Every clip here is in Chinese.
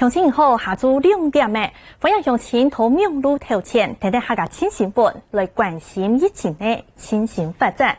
乡亲好，下晝2點嘅，歡迎鄉親到明路頭前，睇睇下個親新聞來關心疫情嘅親新發展。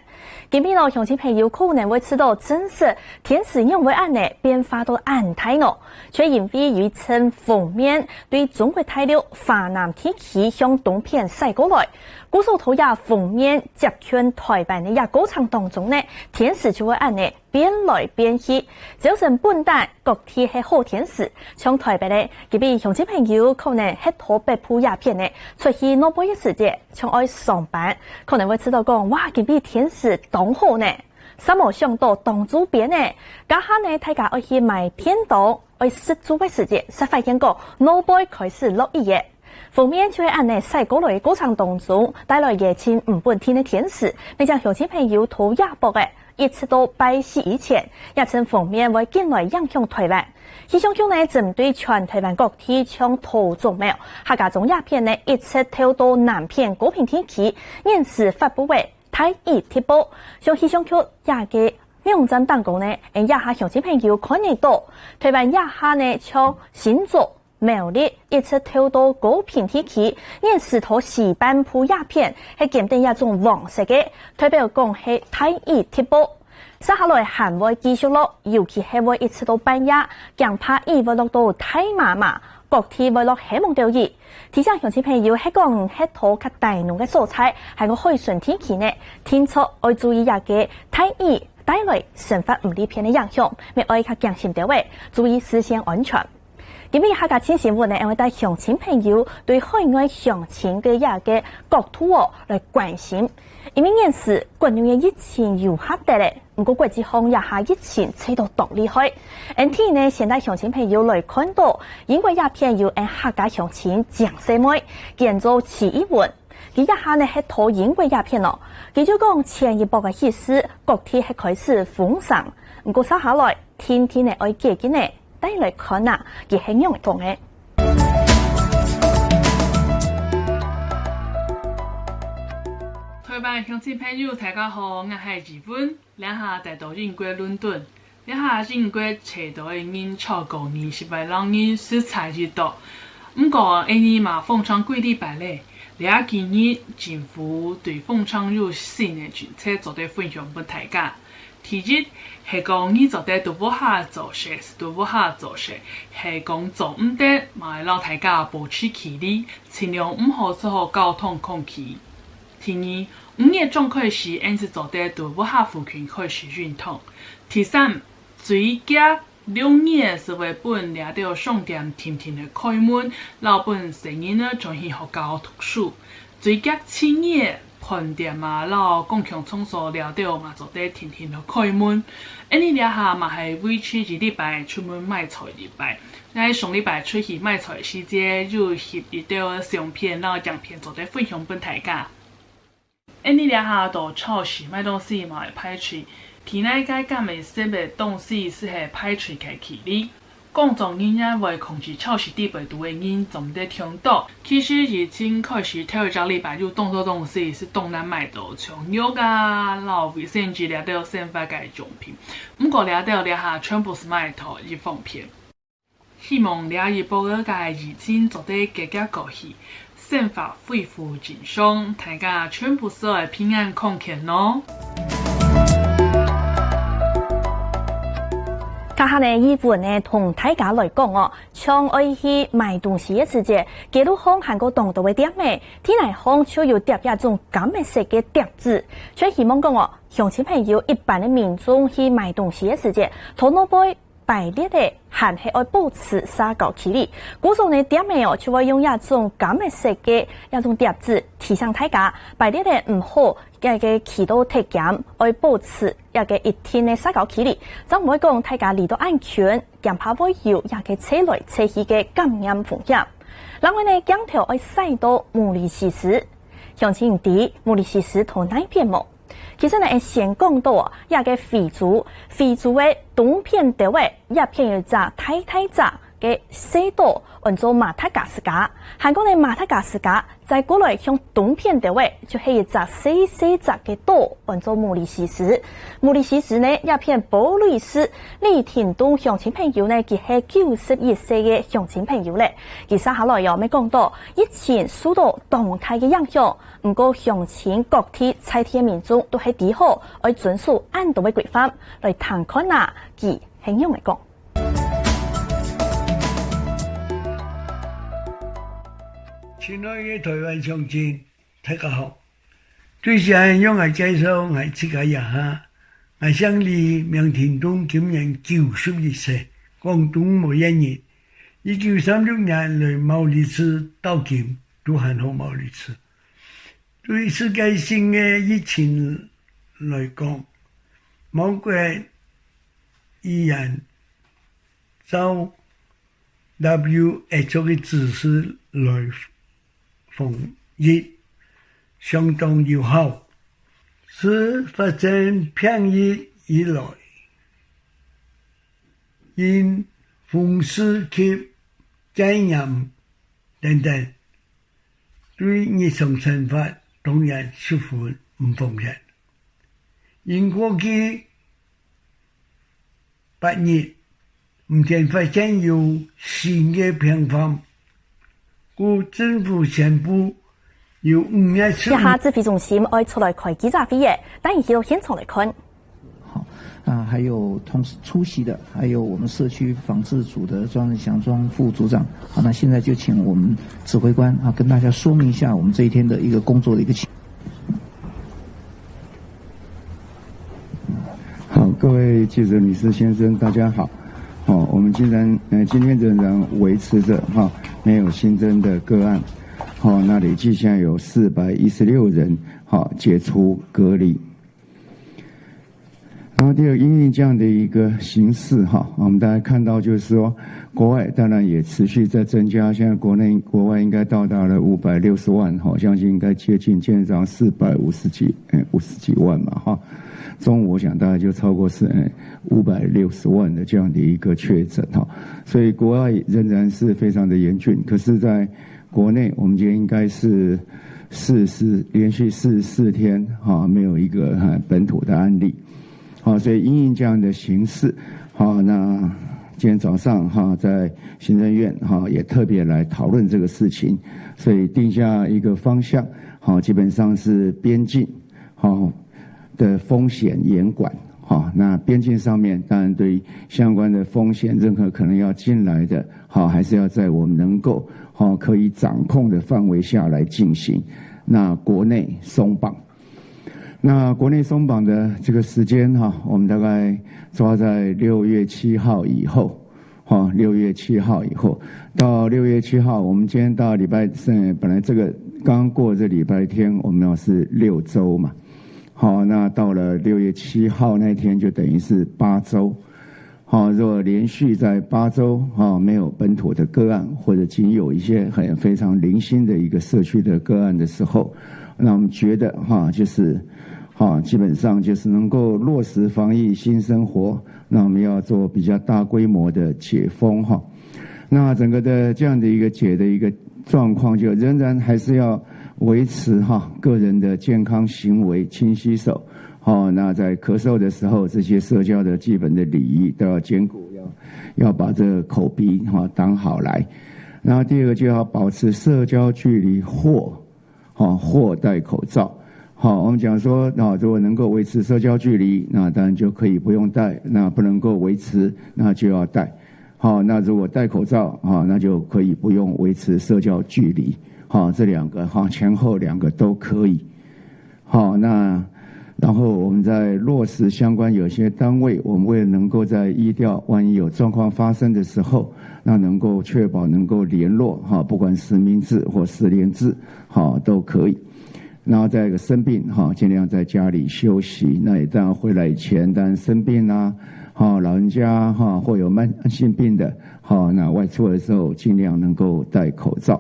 今日咯，鄉親朋友可能會知道，真實天時因為按呢變化到按太咯，卻因為預測鋒面對中國大陸華南地區向東偏駛過來，故所土也鋒面接近台灣嘅過程當中呢，天時就會按呢變來變去，造成本旦各地係好天時，像台北呢，佢比鄉親朋友可能係拖北部鴉片呢，出去諾波一時節，像愛上班，可能會知道講，哇，佢比天時當好呢，什麼想到當主編呢，家下呢，大家愛去買天刀，愛食豬嘅時節，才發現講諾波開始落雨嘅。鋒面就會按呢駛過來過程當中帶來熱情唔本天的天時，你將鄉親朋友到亞博嘅。一直到拜四以前，也曾鋒面會進來影響台灣。氣象局呢針對全台灣各地將土種苗，客家種鴉片呢一直跳到南片高屏地區，現時發布為台語貼報。像氣象局也嘅網站當中呢，也下鄉親朋友看得到，台灣也下呢將新竹、苗栗一直跳到高屏地區，現時到西半部鴉片係檢定一種黃色嘅，代表講係台語貼報。接下來還會繼續落，尤其係會一直到半夜，更怕雨會落到太麻麻，各地會落希望掉雨。提醒鄉親朋友係講係土及大農嘅蔬菜，係個海順天氣呢，天出要注意一個台語帶來生活唔利片嘅影響，咪愛較驚心掉位，注意事先安全。今日客家親新聞呢，因為帶鄉親朋友對海外鄉親嘅一個國土來關心，因為現時國內嘅疫情有下跌咧，不過國際上也下疫情吹到多厲害。NT 呢，現在鄉親朋友來看到，因為鴉片有客家鄉親講細妹建造起義運，佢一下呢係討因為鴉片咯，佢就講前一步嘅意思，各地係開始封城，不過接下來天天呢愛記緊呢。帶來看啊，佢係樣同嘅。台灣鄉親朋友大家好，我係志文，兩下帶到英國倫敦，兩下英國找到嘅人超過20萬人食材之多。不過，呢嘛封城幾禮拜咧，兩建議政府對封城有新嘅政策做啲分享俾大家。第一係講你做得都不下做事，都不下做事，係講做唔得，咪讓大家保持距離，盡量唔好做交通空氣。第二，5月中開始，因此做得都不下附近開始運動。第三，最佳6月是為本掠到商店天天的開門，老本生意呢進行學校讀書。最佳7月。飯店嘛，老公共場所聊到嘛，做得天天都開門。呢兩下嘛係每次一禮拜出門買菜禮拜，喺上禮拜出去買菜時節，又翕一條相片，然後相片做得分享俾大家。呢兩下到超市買東西嘛會排隊，其他該揀未食嘅東西是係排隊嘅距離。公眾人員為控制超市地位度嘅人總得聽到，其實已經開始頭一個禮拜就動作東西是東南買到像肉啊、老衛生紙了到生活嘅用品，不過了到了下全部是買到一封片。希望了一波嘅疫情做得更加高興，生活恢復正常，大家全部是愛平安康健咯。家下呢，義務呢同大家來講哦，像愛去買東西嘅時節，幾路行行過當道嘅店咩，天來行就要貼一種咁嘅色嘅貼紙，所以希望講哦，鄉親朋友一般嘅民眾去買東西嘅時節，頭腦杯排列嘅還係愛保持社交距離，故種呢店咩哦，就會用一種咁嘅色嘅一種貼紙提醒大家排列嘅唔好。一個渠道體檢，愛保持一個一定的社交距離，就唔會講大家離到安全，更怕會有一個車來車去嘅感染風險。另外呢，鏡頭愛曬到毛里求斯，鄉親啲毛里求斯同哪邊冇？其實呢，先講到啊，一個非洲嘅東片地位，一片有隻太窄嘅西岛，叫做马达加斯加。韩国嘅马达加斯加在过来向东边地位，就是一只细细只嘅岛，叫做摩里西斯。摩里西斯呢，一片保利斯，李田东乡亲朋友呢，佢係91歲嘅鄉親朋友咧。佢接下來又咪講到疫情受到動態嘅影響，唔過鄉親各地在地民眾都係啲好，要遵守安度嘅規範來談看啊，佢形容嚟講。親愛嘅台灣鄉親，大家好。最先讓我介紹我自己一下，我姓李，名田東，今年91歲，廣東某一人。1936年來毛里市到今都很好毛里市。對世界性嘅疫情來講，某國依然照 WHO 嘅指示來防疫相當有效，是發生病疫以來，因風濕及肺炎等等，對日常生活當然十分唔方便。因過去8年，目前發現有新嘅病況。故政府宣布有5月1日。一下指揮中心要出來開記者會嘅，但係去到現場來看。好啊，還有同時出席的，還有我們社區防治組的莊仁祥莊副組長。好，那現在就請我們指揮官啊，跟大家說明一下我們這一天的一個工作的一個情況。好，各位記者女士先生，大家好。好，我們今天仍然維持着哈，沒有新增的個案。好，那累計現在有416人好解除隔離。然後第二，因應這樣的一個形勢哈，我們大家看到就是說，國外當然也持續在增加，現在國外應該到達了560萬，好，相信應該接近建漲450幾萬嘛哈。中午我想大概就超過560萬的這樣的一個確診哈，所以國外仍然是非常的嚴峻。可是在國內，我們今天應該是連續44天哈，沒有一個本土的案例。好，所以因應這樣的形勢，好，那今天早上哈，在行政院哈也特別來討論這個事情，所以定下一個方向，好，基本上是邊境好的風險嚴管，好，那邊境上面當然對相關的風險，任何可能要進來的，好，還是要在我們能夠好可以掌控的範圍下來進行。那國內鬆綁。那國內鬆綁的這個時間哈，我們大概抓在6月7號以後，哈，6月7號以後到6月7號，我們今天到禮拜4，本來這個剛過這禮拜天，我們要是6週嘛，好，那到了6月7號那天就等於是8週，好，如果連續在8週哈沒有本土的個案，或者僅有一些非常零星的一個社區的個案的時候，那我們覺得哈就是好，基本上就是能夠落實防疫新生活，那我們要做比較大規模的解封哈。那整個的這樣的一個解的一個狀況，就仍然還是要維持哈個人的健康行為，勤洗手。好，那在咳嗽的時候，這些社交的基本的禮儀都要兼顧，要把這個口鼻哈擋好來。然後第二個就要保持社交距離或戴口罩。好，我們講說，如果能夠維持社交距離，那當然就可以不用戴；那不能夠維持，那就要戴。好，那如果戴口罩，那就可以不用維持社交距離。好，這兩個前後兩個都可以。好，那然後我們在落實相關有些單位，我們為了能夠在疫調萬一有狀況發生的時候，那能夠確保能夠聯絡，不管實名制或實聯制，都可以。然後再一個生病盡量在家裡休息。那也當然回來以前，當然生病啦，老人家或有慢性病的，那外出的時候盡量能夠戴口罩。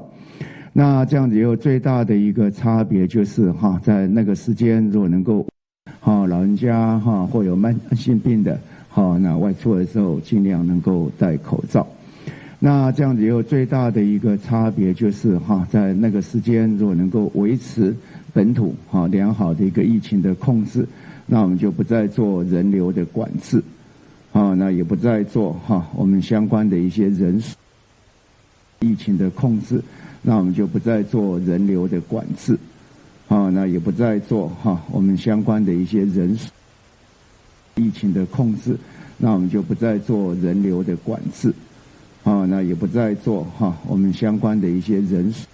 那這樣子有最大的一個差別就是在那個時間如果能夠老人家或有慢性病的，那外出的時候盡量能夠戴口罩。那这样子以后最大的一个差别就是在那个时间如果能够维持本土良好的一个疫情的控制，那我们就不再做人流的管制，那也不再做我们相关的一些人数疫情的控制，那我们就不再做人流的管制，那也不再做我们相关的一些人数疫情的控制，那我们就不再做人流的管制，那也不再做我们相关的一些人数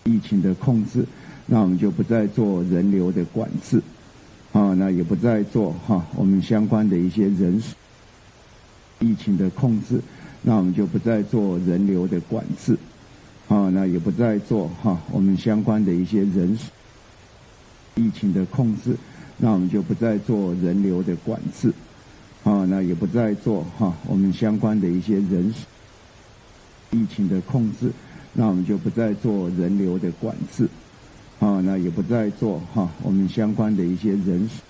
疫情的控制，那我们就不再做人流的管制，那也不再做我们相关的一些人数疫情的控制，那我们就不再做人流的管制，那也不再做我们相关的一些人数疫情的控制，那我们就不再做人流的管制，那也不再做我们相关的一些人数疫情的控制，那我们就不再做人流的管制，那也不再做我们相关的一些人数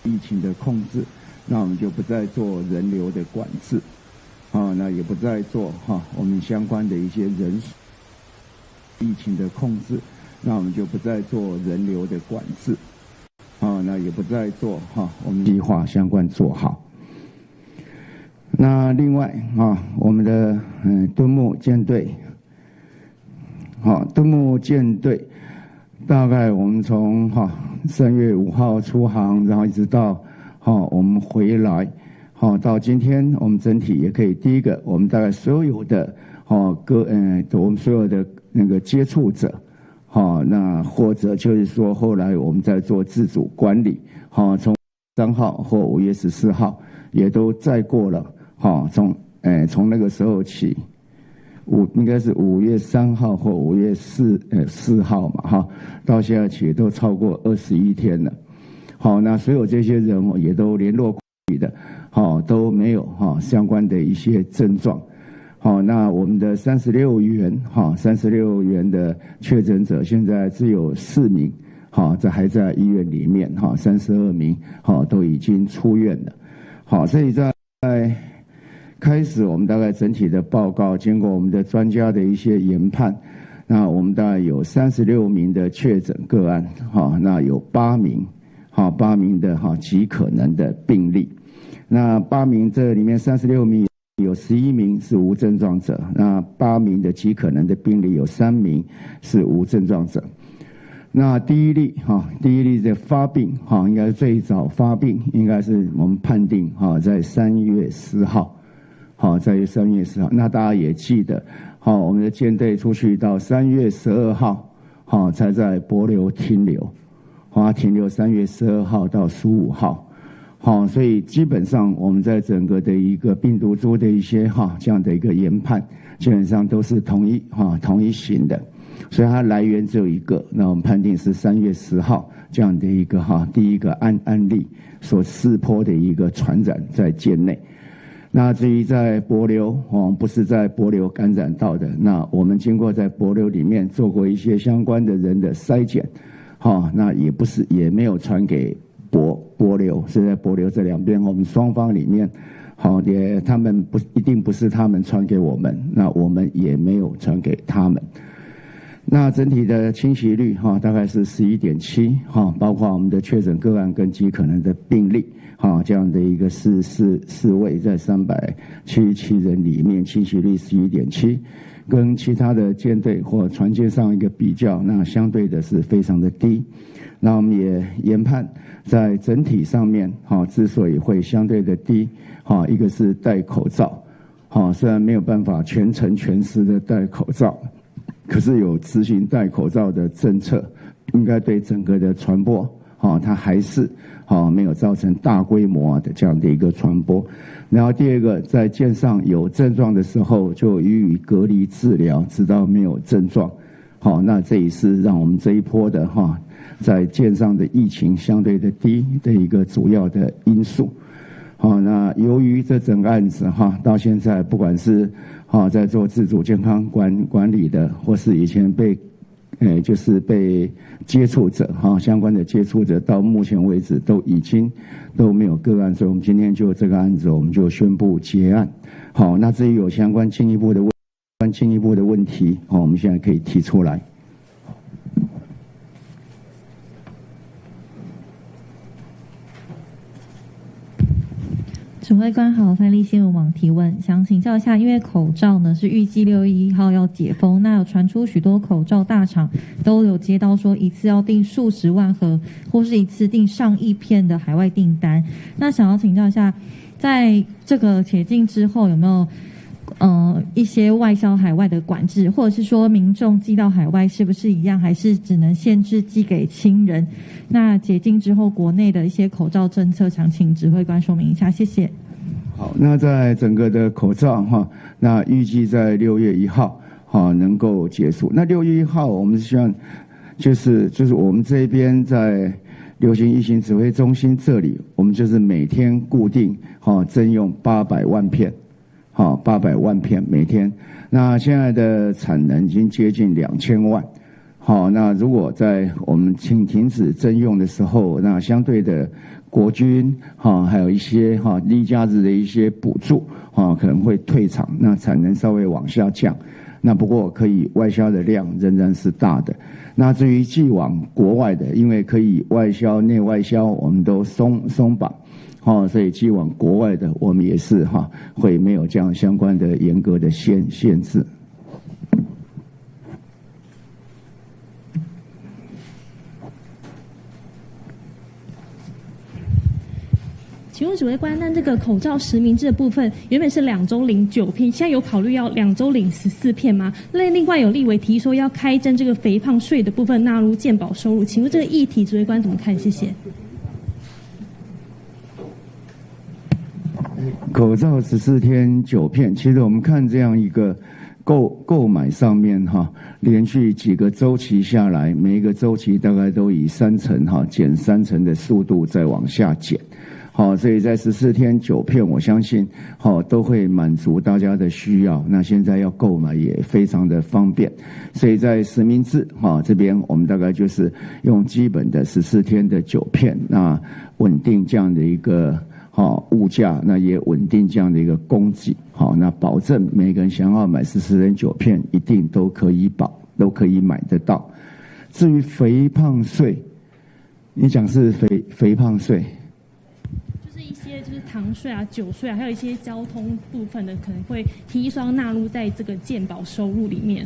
疫情的控制，那我们就不再做人流的管制，那也不再做我们相关的一些人数疫情的控制，那我们就不再做人流的管制，那也不再做我们计划相关做好。那另外我们的敦睦舰队，敦睦舰队大概我们从3月5号出航，然后一直到我们回来，到今天我们整体也可以，第一个我们大概所有的我们所有的那个接触者，那或者就是说后来我们在做自主管理，从3号或5月14号也都再过了，从那个时候起，应该是5月3号或5月4号嘛，到现在起都超过21天了。那所有这些人也都联络过去的，都没有相关的一些症状。那我们的36员的确诊者现在只有4名，这还在医院里面，32名都已经出院了。所以在开始我们大概整体的报告，经过我们的专家的一些研判，那我们大概有36名的确诊个案，那有8名的极可能的病例。那8名这里面36名有11名是无症状者，那8名的极可能的病例有3名是无症状者。那第一例的发病应该是最早发病，应该是我们判定在3月10号，在3月10号。那大家也记得，我们的舰队出去到3月12号，才在帛琉停留，停留3月12号到15号。所以基本上我们在整个的一个病毒株的一些这样的一个研判，基本上都是同一型的，所以它来源只有一个。那我们判定是3月10号这样的一个第一个案例所释播的一个传染在舰内。那至于在帛琉，不是在帛琉感染到的，那我们经过在帛琉里面做过一些相关的人的筛检，那也没有传给帛琉，是在帛琉这两边，我们双方里面，他们一定不是他们传给我们，那我们也没有传给他们。那整体的侵袭率大概是11.7%，包括我们的确诊个案跟极可能的病例，这样的一个4位在377人里面，侵袭率11.7%，跟其他的舰队或船舰上一个比较，那相对的是非常的低。那我们也研判在整体上面之所以会相对的低，一个是戴口罩，虽然没有办法全程全时的戴口罩，可是有执行戴口罩的政策，应该对整个的传播它还是没有造成大规模的这样的一个传播。然后第二个，在舰上有症状的时候就予以隔离治疗，直到没有症状。那这也是让我们这一波的在舰上的疫情相对的低的一个主要的因素。那由于这整个案子到现在不管是在做自主健康管理的，或是以前被就是被接触者相关的接触者到目前为止都没有个案，所以我们今天就这个案子我们就宣布结案。好，那至于有相关进一步的问题，我们现在可以提出来。指挥官好，三立新闻网提问，想请教一下，因为口罩呢是预计6月1号要解封，那有传出许多口罩大厂都有接到说一次要订数十万盒，或是一次订上亿片的海外订单。那想要请教一下，在这个解禁之后，有没有一些外销海外的管制，或者是说民众寄到海外是不是一样，还是只能限制寄给亲人？那解禁之后，国内的一些口罩政策，想请指挥官说明一下，谢谢。好，那在整个的口罩那预计在6月1号能够结束。那6月1号我们希望就是我们这边在流行疫情指挥中心这里，我们就是每天固定征用800万片。800万片每天，那现在的产能已经接近2000万。好，那如果在我们停止征用的时候，那相对的国军还有一些例假日的一些补助可能会退场，那产能稍微往下降。那不过可以外销的量仍然是大的。那至于寄往国外的，因为可以外销内外销，我们都松绑。所以寄往国外的，我们也是会没有这样相关的严格的限制。请问指挥官，那这个口罩实名制的部分，原本是2周领9片，现在有考虑要2周领14片吗？那另外有立委提说要开征这个肥胖税的部分纳入健保收入，请问这个议题指挥官怎么看？谢谢。口罩14天9片，其实我们看这样一个购买上面连续几个周期下来，每一个周期大概都以3成减3成的速度再往下减。所以在14天9片，我相信都会满足大家的需要。那现在要购买也非常的方便，所以在实名制这边，我们大概就是用基本的14天的9片，那稳定这样的一个物价，那也稳定这样的一个供给，那保证每个人想要买14天9片，一定都可以买得到。至于肥胖税，你讲是肥胖税，就是一些就是糖税啊、酒税啊，还有一些交通部分的，可能会提说要纳入在这个健保收入里面。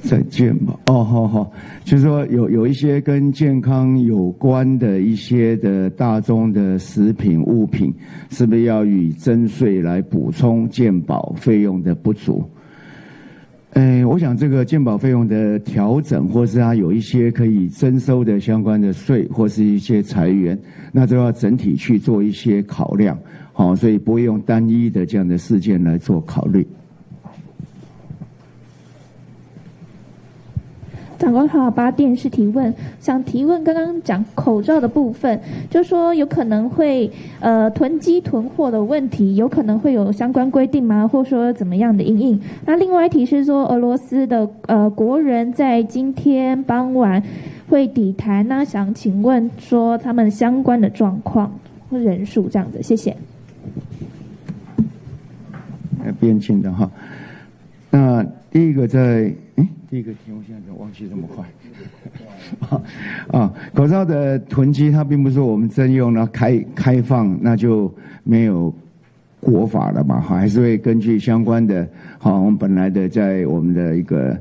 在健保就是说有一些跟健康有关的一些的大宗的食品物品，是不是要以征税来补充健保费用的不足？我想这个健保费用的调整，或是它有一些可以征收的相关的税，或是一些财源，那都要整体去做一些考量。所以不会用单一的这样的事件来做考虑。长官好，八电视提问，想提问刚刚讲口罩的部分，就说有可能会囤积囤货的问题，有可能会有相关规定吗？或者说怎么样的因应？那另外一题是说，俄罗斯的国人在今天傍晚会抵台，那想请问说他们相关的状况或人数这样子，谢谢。边境的那第一个第一个题目现在忘记这么快口罩的囤积，它并不是说我们征用了开放，那就没有国法了嘛，还是会根据相关的我们本来的在我们的一个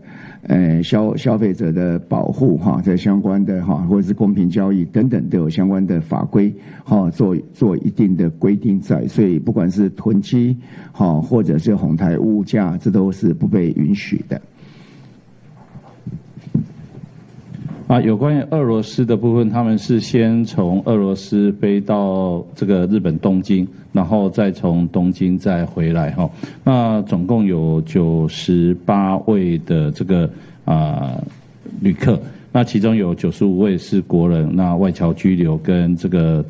消费者的保护在相关的或者是公平交易等等都有相关的法规做一定的规定在，所以不管是囤积或者是哄抬物价，这都是不被允许的。有关于俄罗斯的部分，他们是先从俄罗斯飞到这个日本东京，然后再从东京再回来那总共有98位的这个旅客，那其中有95位是国人，那外侨居留跟这个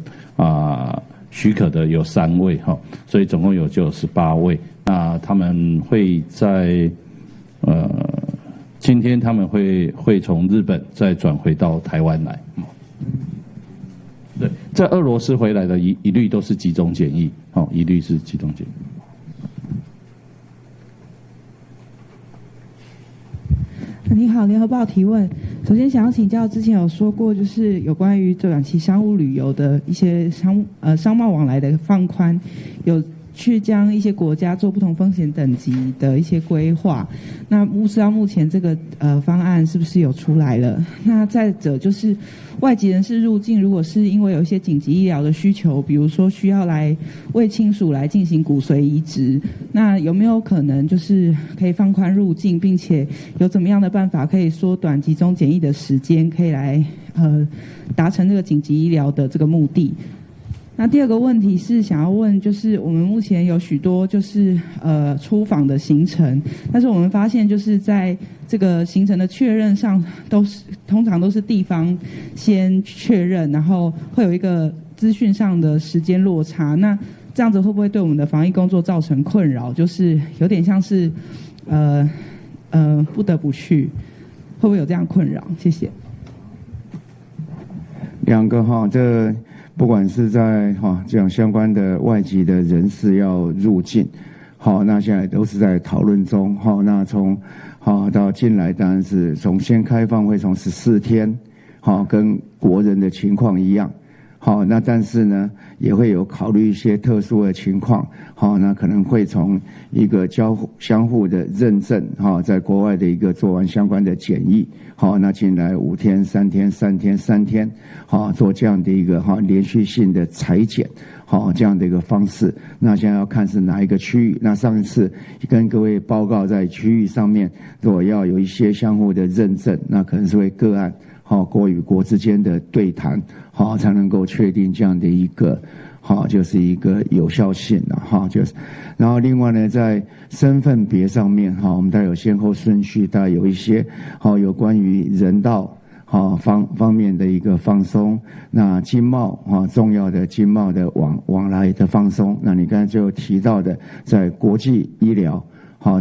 许可的有3位所以总共有98位。那他们会在今天他们会从日本再转回到台湾来。对，在俄罗斯回来的一律都是集中检疫，一律是集中检疫。你好，联合报提问。首先想要请教，之前有说过，就是有关于短期商务旅游的一些商贸往来的放宽，有去将一些国家做不同风险等级的一些规划。那不知道目前这个方案是不是有出来了？那再者就是外籍人士入境，如果是因为有一些紧急医疗的需求，比如说需要来为亲属来进行骨髓移植，那有没有可能就是可以放宽入境，并且有怎么样的办法可以缩短集中检疫的时间，可以来达成这个紧急医疗的这个目的？那第二个问题是想要问，就是我们目前有许多就是出访的行程，但是我们发现就是在这个行程的确认上，通常都是地方先确认，然后会有一个资讯上的时间落差。那这样子会不会对我们的防疫工作造成困扰？就是有点像是不得不去，会不会有这样困扰？谢谢。两个这不管是在这样相关的外籍的人士要入境，那现在都是在讨论中。那从到进来当然是从先开放会从14天，跟国人的情况一样。那但是呢，也会有考虑一些特殊的情况，那可能会从一个相互的认证，在国外的一个做完相关的检疫，那进来5天、3天、3天、3天，做这样的一个连续性的采检，这样的一个方式。那现在要看是哪一个区域。那上一次跟各位报告，在区域上面如果要有一些相互的认证，那可能是会个案。国与国之间的对谈，才能够确定这样的一个，就是一个有效性就是。然后另外呢，在身份别上面，我们大概有先后顺序，大概有一些，有关于人道，方面的一个放松。那经贸，重要的经贸的往来的放松。那你刚才就提到的，在国际医疗。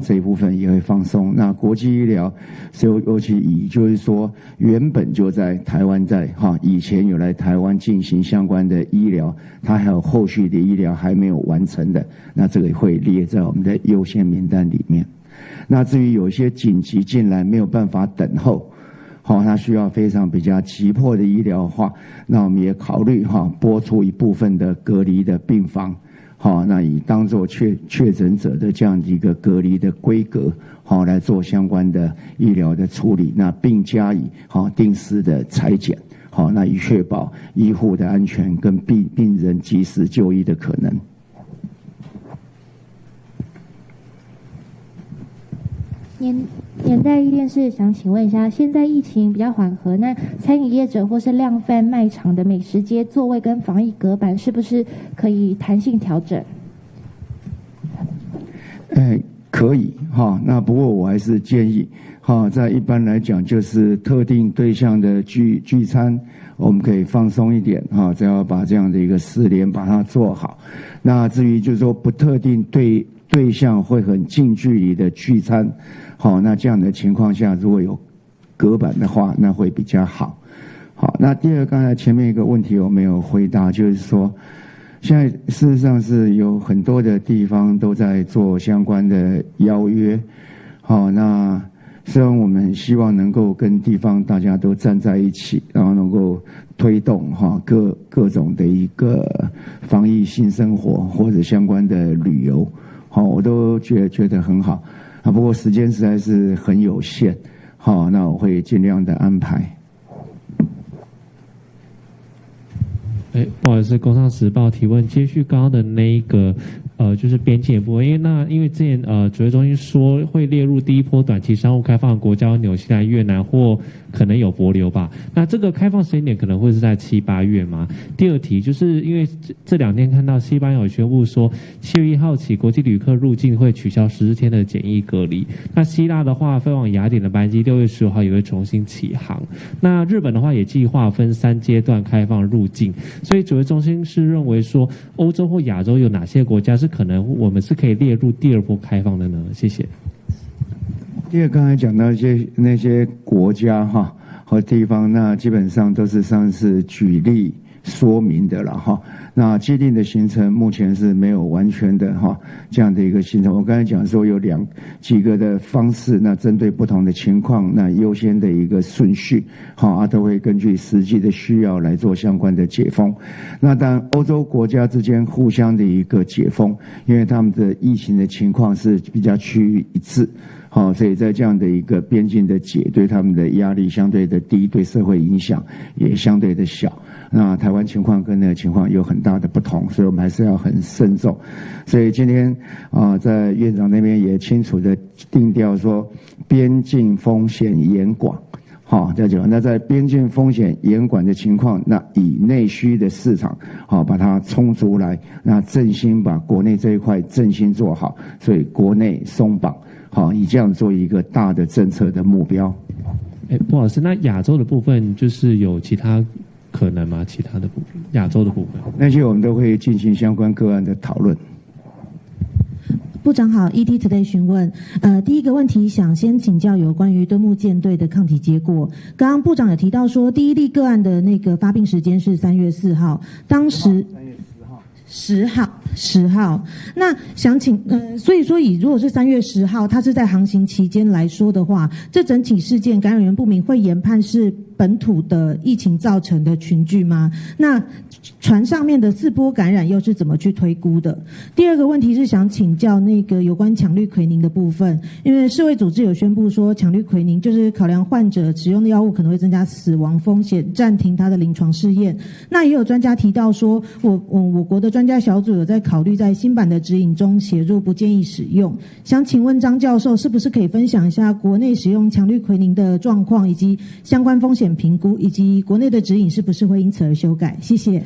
这一部分也会放松。那国际医疗，尤其就是说，原本就在台湾以前有来台湾进行相关的医疗，它还有后续的医疗还没有完成的，那这个会列在我们的优先名单里面。那至于有一些紧急进来没有办法等候，它需要非常比较急迫的医疗的话，那我们也考虑拨出一部分的隔离的病房。那以当作确诊者的这样的一个隔离的规格，来做相关的医疗的处理，那并加以定时的采检，那以确保医护的安全跟病人及时就医的可能。年代医电是想请问一下，现在疫情比较缓和，那餐饮业者或是量贩卖场的美食街座位跟防疫隔板是不是可以弹性调整？可以那不过我还是建议在一般来讲，就是特定对象的聚餐，我们可以放松一点只要把这样的一个4联把它做好。那至于就是说不特定对象会很近距离的聚餐，那这样的情况下，如果有隔板的话，那会比较好。那第二，刚才前面一个问题我没有回答，就是说，现在事实上是有很多的地方都在做相关的邀约，那虽然我们很希望能够跟地方大家都站在一起，然后能够推动各种的一个防疫新生活或者相关的旅游。我都觉得很好不过时间实在是很有限，那我会尽量的安排。不好意思，工商时报提问，接续刚刚的那一个就是边境的部分，因为之前指挥中心说会列入第一波短期商务开放的国家，纽西兰、越南或可能有帛琉吧。那这个开放时间点可能会是在7、8月吗？第二题就是因为这2天看到西班牙有宣布说7月1号起国际旅客入境会取消14天的检疫隔离。那希腊的话，飞往雅典的班机6月15号也会重新起航。那日本的话也计划分3阶段开放入境。所以指挥中心是认为说，欧洲或亚洲有哪些国家是可能我们是可以列入第2波开放的呢？谢谢。第二，刚才讲到那些国家哈和地方，那基本上都是上次举例说明的了哈。那既定的行程目前是没有完全的哈这样的一个行程。我刚才讲说有几个的方式，那针对不同的情况，那优先的一个顺序，好都会根据实际的需要来做相关的解封。那当然，欧洲国家之间互相的一个解封，因为他们的疫情的情况是比较趋于一致。好，所以在这样的一个边境的解，对他们的压力相对的低，对社会影响也相对的小。那台湾情况跟那个情况有很大的不同，所以我们还是要很慎重。所以今天在院长那边也清楚的定调说，边境风险严管。好，再讲，那在边境风险严管的情况，那以内需的市场，好把它冲出来，那振兴把国内这一块振兴做好，所以国内松绑，好以这样做一个大的政策的目标。不好意思，那亚洲的部分就是有其他可能吗？其他的部分，亚洲的部分，那些我们都会进行相关个案的讨论。部长好 ，ET Today 询问，第一个问题想先请教有关于敦睦舰队的抗体结果。刚刚部长有提到说，第一例个案的那个发病时间是3月4号，当时3月10号。那想请所以说如果是3月10号，它是在航行期间来说的话，这整体事件感染源不明，会研判是本土的疫情造成的群聚吗？那船上面的4波感染又是怎么去推估的？第二个问题是想请教那个有关羟氯喹宁的部分，因为世卫组织有宣布说，羟氯喹宁就是考量患者使用的药物可能会增加死亡风险，暂停它的临床试验。那也有专家提到说，我国的专家小组有在考虑在新版的指引中写入不建议使用。想请问张教授，是不是可以分享一下国内使用羟氯喹宁的状况，以及相关风险评估，以及国内的指引是不是会因此而修改？谢谢。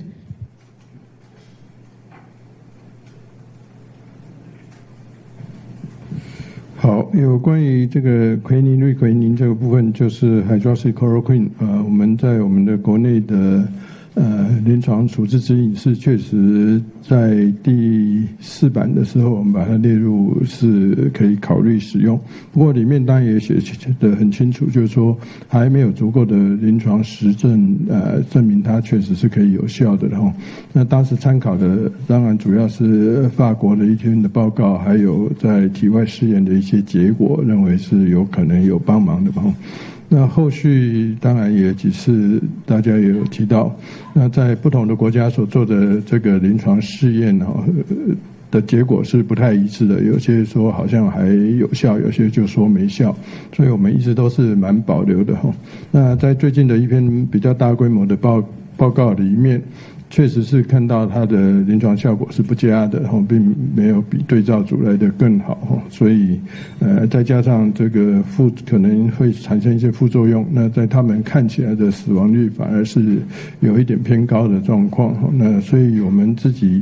好，有关于这个氯喹宁这个部分，就是 hydroxychloroquine， 我们在我们的国内的临床处置指引是确实在第4版的时候，我们把它列入是可以考虑使用。不过里面当然也写得很清楚，就是说还没有足够的临床实证证明它确实是可以有效的。那当时参考的当然主要是法国的一篇的报告，还有在体外试验的一些结果，认为是有可能有帮忙的。那后续当然也几次大家也有提到，那在不同的国家所做的这个临床试验的结果是不太一致的，有些说好像还有效，有些就说没效，所以我们一直都是蛮保留的。那在最近的一篇比较大规模的报告里面，确实是看到它的临床效果是不佳的，并没有比对照组来的更好，所以再加上这个可能会产生一些副作用，那在他们看起来的死亡率反而是有一点偏高的状况。那所以我们自己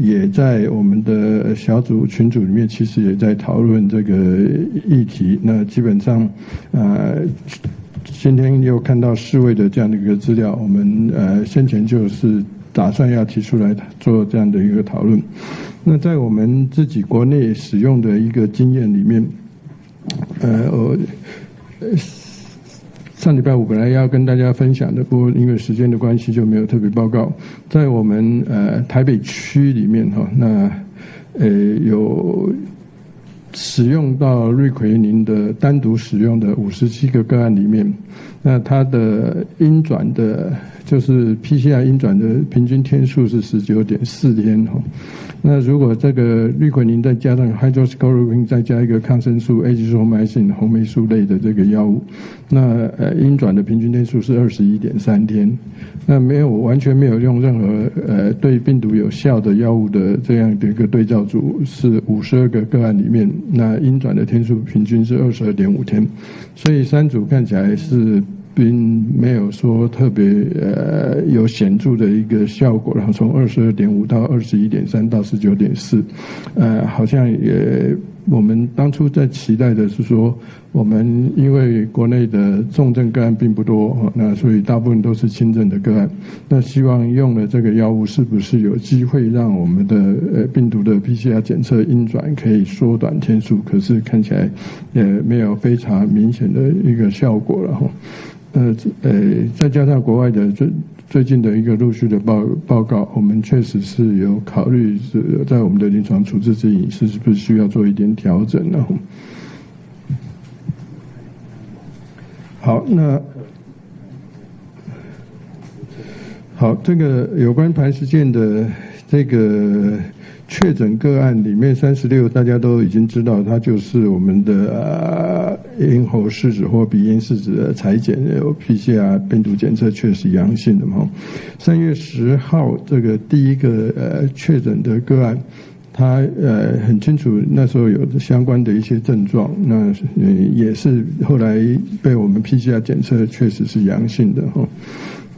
也在我们的小组群组里面，其实也在讨论这个议题。那基本上今天又看到世卫的这样的一个资料，我们先前就是打算要提出来做这样的一个讨论。那在我们自己国内使用的一个经验里面，上礼拜五本来要跟大家分享的，不过因为时间的关系就没有特别报告。在我们台北区里面那有使用到氯喹宁的单独使用的57个个案里面，那它的阴转的，就是 PCR 阴转的平均天数是19.4天。那如果这个氯喹宁再加上 hydroxychloroquine 再加一个抗生素 azithromycin 红霉素类的这个药物，那阴转的平均天数是21.3天。那完全没有用任何对病毒有效的药物的这样的一个对照组，是52个个案里面，那阴转的天数平均是22.5天，所以3组看起来是并没有说特别有显著的一个效果，然后从22.5到21.3到19.4，好像也我们当初在期待的是说，我们因为国内的重症个案并不多，那所以大部分都是轻症的个案。那希望用了这个药物，是不是有机会让我们的病毒的 PCR 检测阴转可以缩短天数？可是看起来也没有非常明显的一个效果了哈。再加上国外的最近的一个陆续的报告，我们确实是有考虑在我们的临床处置指引是不是需要做一点调整呢？好，这个有关磐石舰的这个确诊个案里面36，大家都已经知道，它就是我们的咽喉试纸或鼻咽试纸的采检有 PCR 病毒检测确实阳性的嘛。3月10号这个第一个确诊的个案，他很清楚那时候有相关的一些症状，那也是后来被我们 PCR 检测确实是阳性的哈。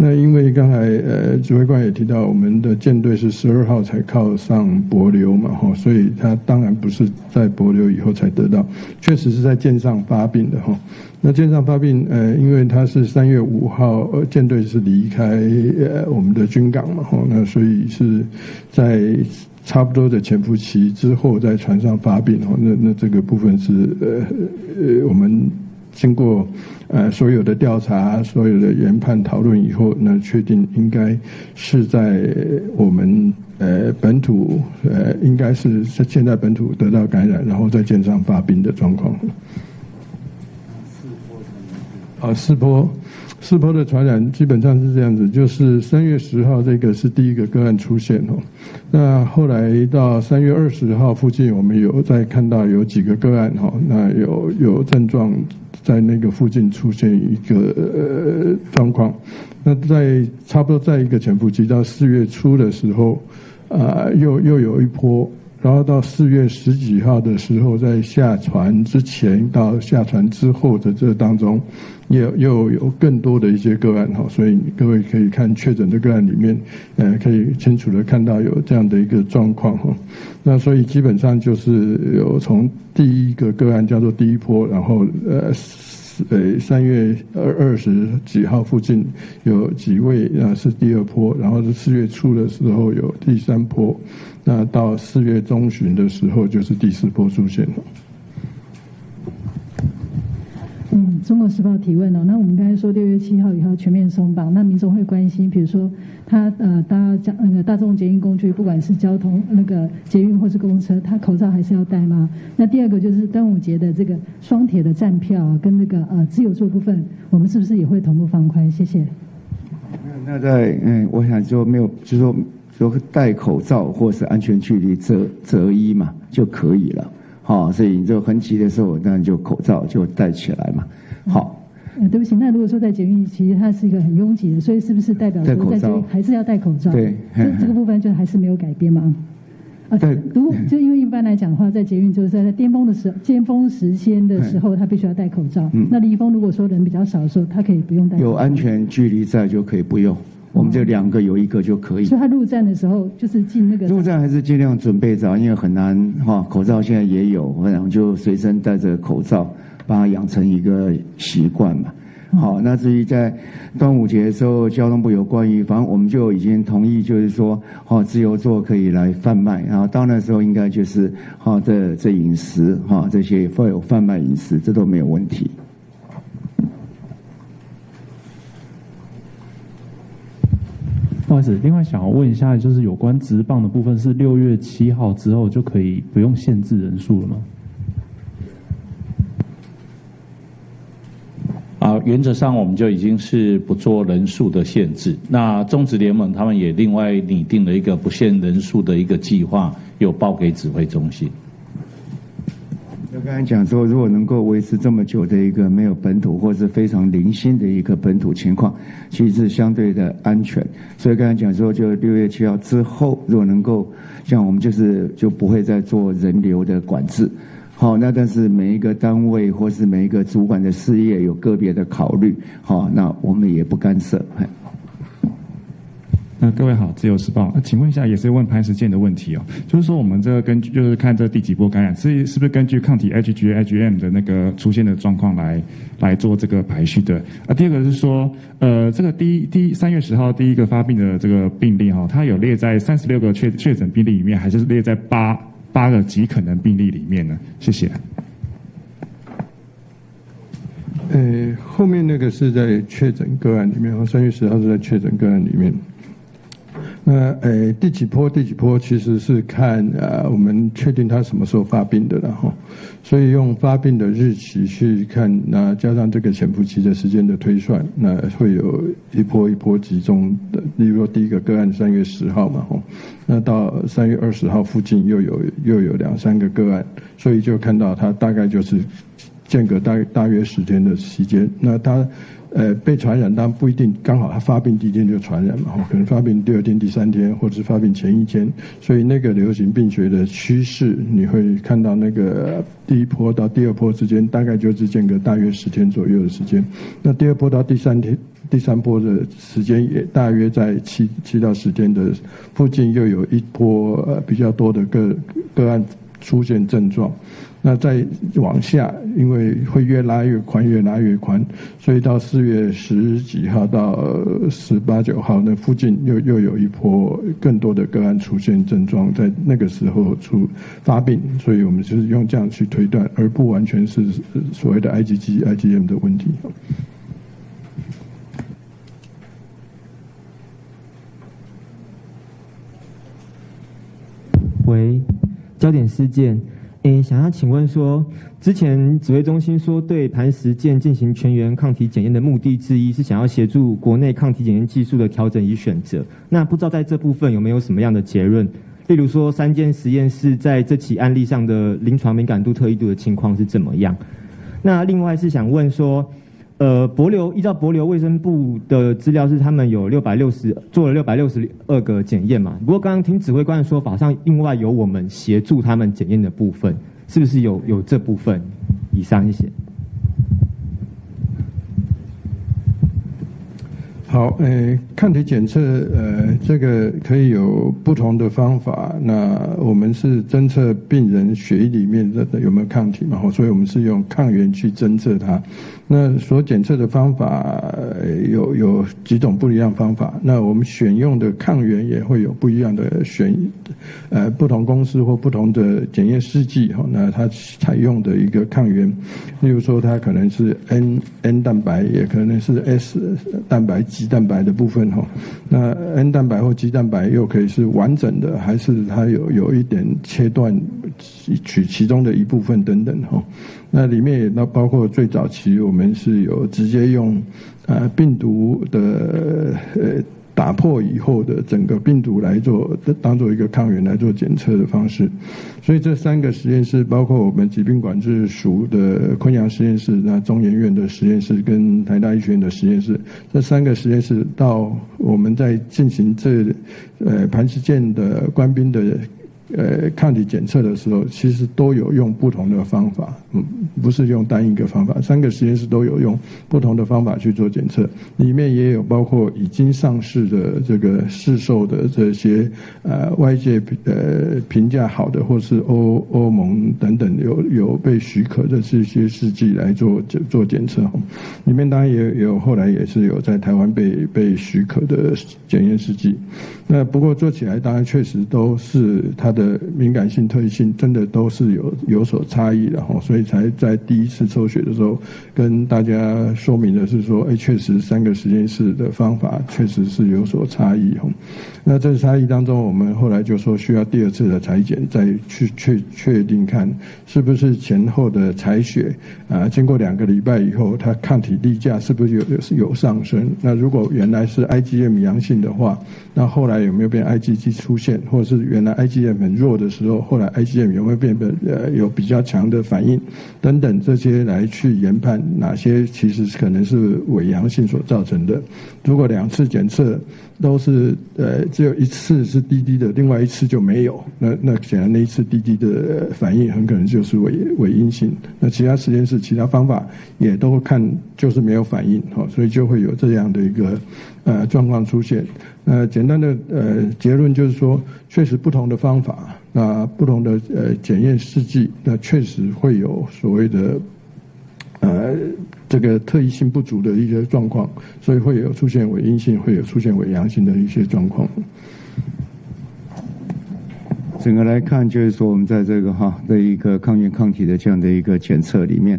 那因为刚才指挥官也提到，我们的舰队是12号才靠上帛琉嘛，哈，所以他当然不是在帛琉以后才得到，确实是在舰上发病的哈。那舰上发病，因为他是3月5号舰队是离开我们的军港嘛，哈，那所以是在差不多的潜伏期之后在船上发病哈。那这个部分是我们经过所有的调查、所有的研判讨论以后，那确定应该是在我们本土应该是现在本土得到感染，然后在舰上发病的状况。四波的传染基本上是这样子，就是3月10号这个是第一个个案出现哦，那后来到3月20号附近，我们有再看到有几个个案哈，那有症状在那个附近出现一个状况，那在差不多在一个潜伏期到4月初的时候，又有一波。然后到4月10几号的时候，在下船之前到下船之后的这当中，又有更多的一些个案哈，所以各位可以看确诊的个案里面，可以清楚的看到有这样的一个状况哈。那所以基本上就是有从第一个个案叫做第一波，然后3月20几号附近有几位是第二波，然后是4月初的时候有第3波，那到4月中旬的时候就是第4波出现了。中国时报提问哦，那我们刚才说6月7号以后全面松绑，那民众会关心，比如说他大众捷运工具，不管是交通那个捷运或是公车，他口罩还是要戴吗？那第二个就是端午节的这个双铁的站票跟那个自由座部分，我们是不是也会同步放宽？谢谢。那在我想就没有，就是说戴口罩或是安全距离择一嘛就可以了。好，所以你就很急的时候，当然就口罩就戴起来嘛。好，对不起，那如果说在捷运，其实它是一个很拥挤的，所以是不是代表说在捷运还是要戴口罩？对，这个部分就还是没有改变吗？对，就因为一般来讲的话，在捷运就是在巅峰时间的时候，他必须要戴口罩。那离峰如果说人比较少的时候，他可以不用戴口罩。有安全距离在就可以不用。我们这2个有1个就可以。所以他入站的时候就是进那个。入站还是尽量准备着，因为很难哈。口罩现在也有，然后就随身带着口罩，把它养成一个习惯嘛。好，那至于在端午节的时候，交通部有关于，反正我们就已经同意，就是说，自由座可以来贩卖，然后到那时候应该就是这饮食这些会有贩卖饮食，这都没有问题。不好意思，另外想要问一下，就是有关职棒的部分，是6月7号之后就可以不用限制人数了吗？原则上我们就已经是不做人数的限制。那中职联盟他们也另外拟定了一个不限人数的一个计划，有报给指挥中心。就刚才讲说，如果能够维持这么久的一个没有本土或是非常零星的一个本土情况，其实是相对的安全。所以刚才讲说，就6月7号之后，如果能够像我们就不会再做人流的管制。好，那但是每一个单位或是每一个主管的事业有个别的考虑，好，那我们也不干涉。各位好，自由时报。请问一下，也是问潘实践的问题哦，就是说我们这个根据就是看这第几波感染，是不是根据抗体 IgG、IgM 的那个出现的状况来做这个排序的？第二个是说，这个3月10号第一个发病的这个病例哈，它有列在36个确诊病例里面，还是列在8个极可能病例里面呢？谢谢。后面那个是在确诊个案里面，3月10号是在确诊个案里面。那第几波其实是看我们确定他什么时候发病的，然后所以用发病的日期去看，那加上这个潜伏期的时间的推算，那会有一波集中的。例如说第一个个案3月10号嘛，那到3月20号附近又有2-3个个案，所以就看到它大概就是间隔大约10天的期间。那它被传染，当然不一定刚好他发病第一天就传染嘛，可能发病第2天、第3天，或者是发病前1天。所以那个流行病学的趋势，你会看到那个第一波到第二波之间，大概就是间隔大约10天左右的时间。那第二波到第三波的时间也大约在7到10天的附近，又有一波比较多的个案出现症状。那再往下，因为会越拉越宽，所以到4月10几号到18、19号那附近又有一波更多的个案出现症状，在那个时候发病，所以我们就是用这样去推断，而不完全是所谓的 IgG、IgM 的问题。喂，焦点事件。想要请问说，之前指挥中心说对磐石舰进行全员抗体检验的目的之一是想要协助国内抗体检验技术的调整与选择。那不知道在这部分有没有什么样的结论？例如说3间实验室在这起案例上的临床敏感度、特异度的情况是怎么样？那另外是想问说，依照帛琉卫生部的资料是他们有做了662个检验嘛？不过刚刚听指挥官的说法上，另外有我们协助他们检验的部分，是不是有这部分？以上谢谢。好，抗体检测，这个可以有不同的方法。那我们是侦测病人血液里面的有没有抗体嘛？所以我们是用抗原去侦测它。那所检测的方法有几种不一样方法。那我们选用的抗原也会有不一样的不同公司或不同的检验试剂，那它采用的一个抗原，例如说它可能是 N 蛋白，也可能是 S 蛋白、G 蛋白的部分。那 N 蛋白或 G 蛋白又可以是完整的，还是它有一点切断取其中的一部分等等。那里面也包括最早期我们是有直接用病毒的打破以后的整个病毒来当做一个抗原来做检测的方式。所以这3个实验室，包括我们疾病管制署的昆阳实验室、那中研院的实验室跟台大医学院的实验室，这3个实验室到我们在进行磐石舰的官兵的抗体检测的时候，其实都有用不同的方法，不是用单一个方法，3个实验室都有用不同的方法去做检测，里面也有包括已经上市的这个市售的这些外界评价好的，或是欧盟等等有被许可的这些试剂来做检测，里面当然也有后来也是有在台湾被许可的检验试剂。那不过做起来当然确实都是它的敏感性、特异性真的都是有所差异的，所以才在第一次抽血的时候跟大家说明的是说，确实3个实验室的方法确实是有所差异。那这差异当中，我们后来就说需要第2次的采检，再去确定看是不是前后的采血经过2个礼拜以后，它抗体例价是不是有上升？那如果原来是 IgM 阳性的话，那后来有没有变 IgG 出现，或者是原来 IgM 很弱的时候，后来 IgM 有没有变有比较强的反应等等，这些来去研判哪些其实可能是伪阳性所造成的。如果2次检测都是只有1次是滴滴的，另外1次就没有，那显然那1次滴滴的反应很可能就是伪阴性。那其他实验室其他方法也都看就是没有反应，所以就会有这样的一个状况出现。简单的结论就是说，确实不同的方法，那不同的检验试剂，那确实会有所谓的这个特异性不足的一些状况，所以会有出现伪阴性，会有出现伪阳性的一些状况。整个来看，就是说我们在这个的一个抗原抗体的这样的一个检测里面，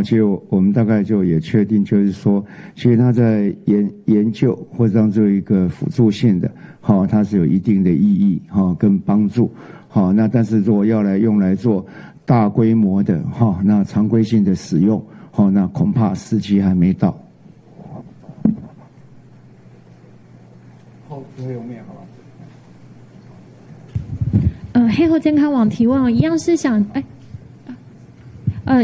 其实我们大概就也确定，就是说，其实它在研究或者当做一个辅助性的，它是有一定的意义跟帮助，那但是如果要用来做大规模的那常规性的使用，那恐怕时机还没到。最后面好吧。黑后健康网提问一样是想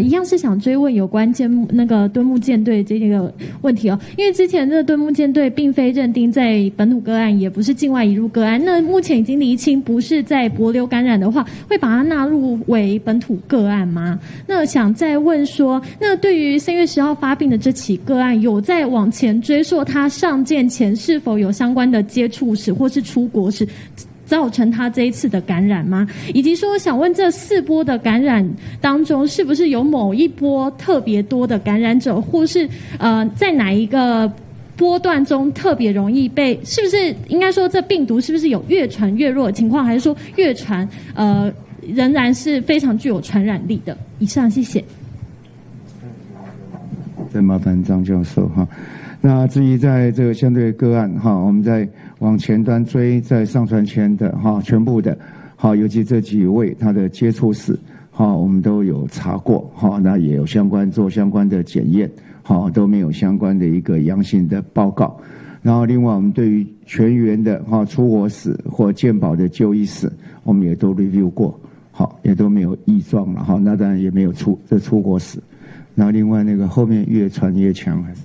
一样是想追问有关那个敦睦舰队这个问题哦，因为之前的敦睦舰队并非认定在本土个案，也不是境外移入个案，那目前已经厘清不是在帛琉感染的话，会把它纳入为本土个案吗？那想再问说，那对于3月10号发病的这起个案，有在往前追溯他上舰前是否有相关的接触史或是出国史，造成他这一次的感染吗？以及说，想问这4波的感染当中，是不是有某一波特别多的感染者，或是在哪一个波段中特别容易被？是不是应该说这病毒是不是有越传越弱的情况，还是说越传仍然是非常具有传染力的？以上，谢谢。再麻烦张教授哈。那至于在这个相对个案我们在往前端追，在上传前的全部的尤其这几位他的接触史我们都有查过那也有做相关的检验都没有相关的一个阳性的报告。然后另外我们对于全员的出国史或健保的就医史，我们也都 review 过也都没有异状了那当然也没有出国史。然后另外那个后面越传越强还是？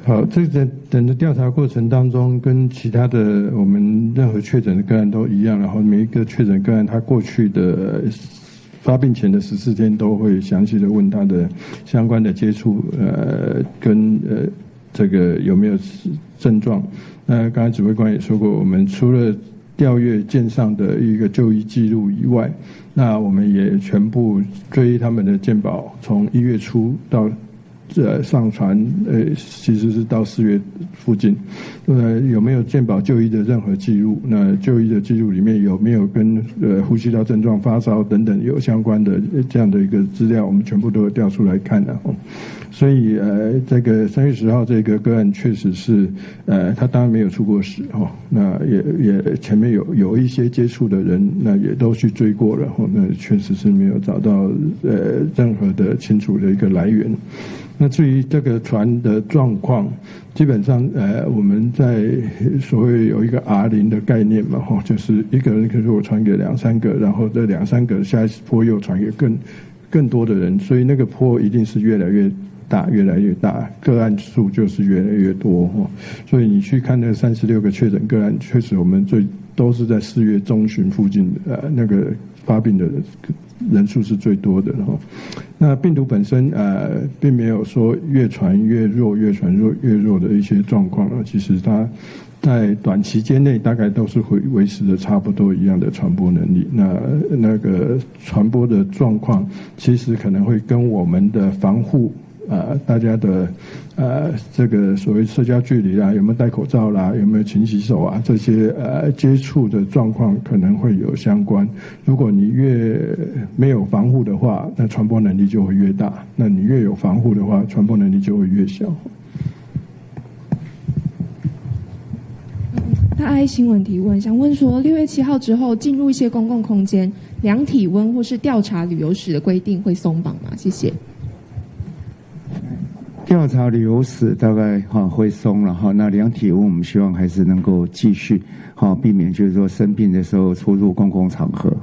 好，这个整个调查过程当中，跟其他的我们任何确诊的个案都一样，然后每一个确诊个案，他过去的发病前的14天都会详细的问他的相关的接触，跟这个有没有症状。那刚才指挥官也说过，我们除了调阅舰上的一个就医记录以外，那我们也全部追他们的健保，从1月初到上传其实是到4月附近，有没有健保就医的任何记录？那就医的记录里面有没有跟呼吸道症状、发烧等等有相关的这样的一个资料？我们全部都有调出来看的。所以这个3月10号这个个案确实是他当然没有出过史那也前面有一些接触的人，那也都去追过了那确实是没有找到任何的清楚的一个来源。那至于这个传的状况，基本上我们在所谓有一个 R0 的概念嘛就是一个人可是我传给2-3个，然后这2-3个下一波又传给更多的人，所以那个波一定是越来越大，越来越大，个案数就是越来越多所以你去看那36个确诊个案，确实我们都是在4月中旬附近那个发病的人数是最多的那病毒本身并没有说越传越弱、越传越弱的一些状况其实它在短期间内大概都是会维持的差不多一样的传播能力。那个传播的状况，其实可能会跟我们的防护大家的这个所谓社交距离啦，有没有戴口罩啦，有没有勤洗手啊，这些接触的状况可能会有相关。如果你越没有防护的话，那传播能力就会越大；那你越有防护的话，传播能力就会越小。大爱新闻提问，想问说6月7号之后进入一些公共空间，量体温或是调查旅游史的规定会松绑吗？谢谢。调查旅游史大概会松了那量体温我们希望还是能够继续避免就是说生病的时候出入公共场合。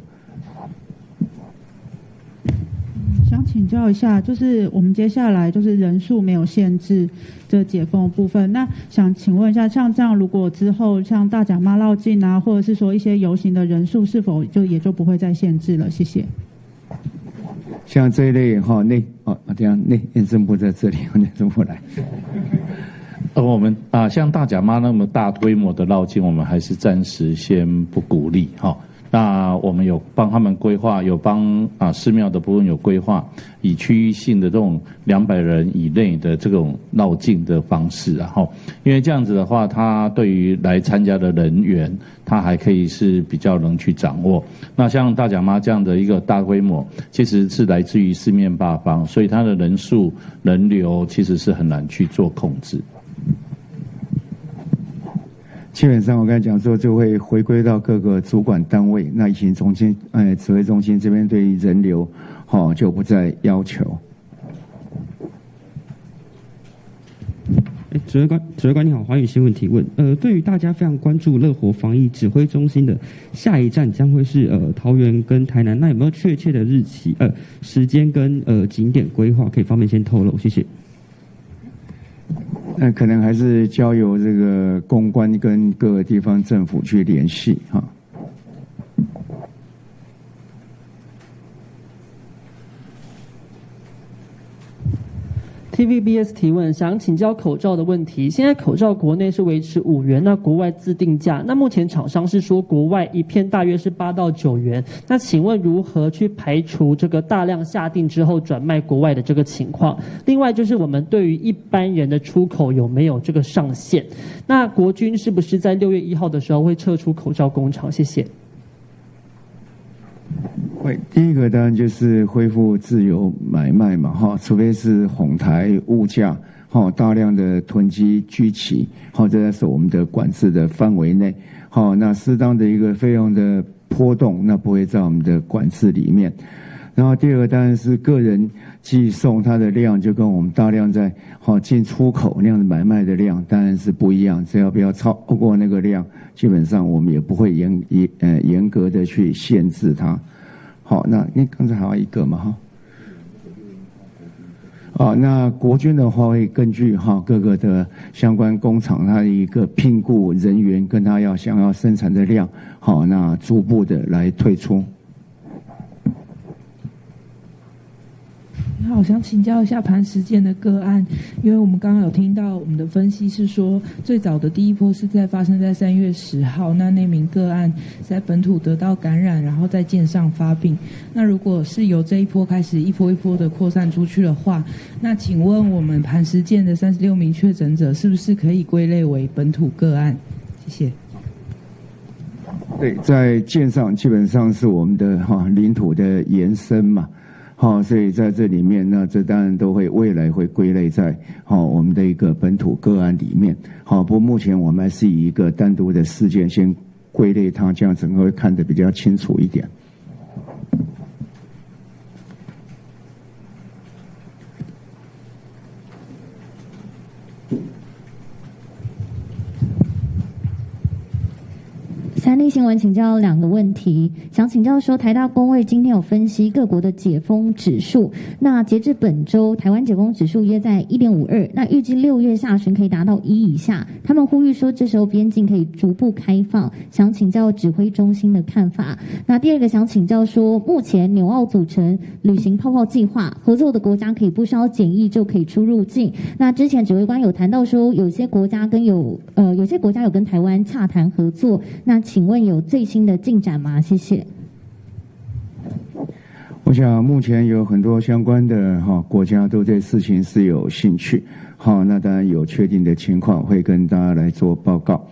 想请教一下，就是我们接下来就是人数没有限制这解封的部分，那想请问一下，像这样如果之后像大甲妈绕境啊，或者是说一些游行的人数，是否也就不会再限制了？谢谢。像这一类等一下内政部在这里，内政部来。我们像大甲妈那么大规模的绕境，我们还是暂时先不鼓励哈。那我们有帮他们规划，有帮寺庙的部分有规划，以区域性的这种200人以内的这种绕境的方式啊，因为这样子的话，他对于来参加的人员，他还可以是比较能去掌握。那像大甲妈这样的一个大规模，其实是来自于四面八方，所以它的人数人流其实是很难去做控制。基本上我刚才讲说，就会回归到各个主管单位，那疫情中心、指挥中心这边对于人流，就不再要求。指挥官你好，华语新闻提问。对于大家非常关注乐活防疫指挥中心的下一站将会是桃园跟台南，那有没有确切的日期、时间跟景点规划，可以方便先透露？谢谢。那可能还是交由这个公关跟各个地方政府去联系哈。TVBS 提问，想请教口罩的问题。现在口罩国内是维持5元，那国外自定价。那目前厂商是说国外一片大约是8到9元。那请问如何去排除这个大量下定之后转卖国外的这个情况？另外就是我们对于一般人的出口有没有这个上限？那国军是不是在6月1号的时候会撤出口罩工厂？谢谢。会，第一个当然就是恢复自由买卖嘛，除非是哄抬物价，大量的囤积居奇，这在我们的管制的范围内，那适当的一个费用的波动，那不会在我们的管制里面。然后第二个当然是个人寄送它的量，就跟我们大量在进出口那样的买卖的量当然是不一样，只要不要超过那个量，基本上我们也不会严格的去限制它。好，那你刚才还有一个嘛那国军的话会根据各个的相关工厂它的一个聘雇人员跟他想要生产的量，那逐步的来退出。好，想请教一下磐石舰的个案，因为我们刚刚有听到我们的分析是说，最早的第一波是发生在3月10号，那名个案在本土得到感染，然后在舰上发病。那如果是由这一波开始一波一波的扩散出去的话，那请问我们磐石舰的36名确诊者是不是可以归类为本土个案？谢谢。对，在舰上基本上是我们的领土的延伸嘛。所以在这里面，那这当然都会未来会归类在我们的一个本土个案里面。不过目前我们还是以一个单独的事件先归类它，这样整个会看得比较清楚一点。三立新闻请教2个问题，想请教说，台大公卫今天有分析各国的解封指数，那截至本周，台湾解封指数约在 1.52， 那预计6月下旬可以达到1以下。他们呼吁说，这时候边境可以逐步开放，想请教指挥中心的看法。那第二个想请教说，目前纽澳组成旅行泡泡计划，合作的国家可以不需要检疫就可以出入境。那之前指挥官有谈到说，有些国家有跟台湾洽谈合作，那请问有最新的进展吗？谢谢。我想目前有很多相关的国家都对事情是有兴趣，那当然有确定的情况会跟大家来做报告。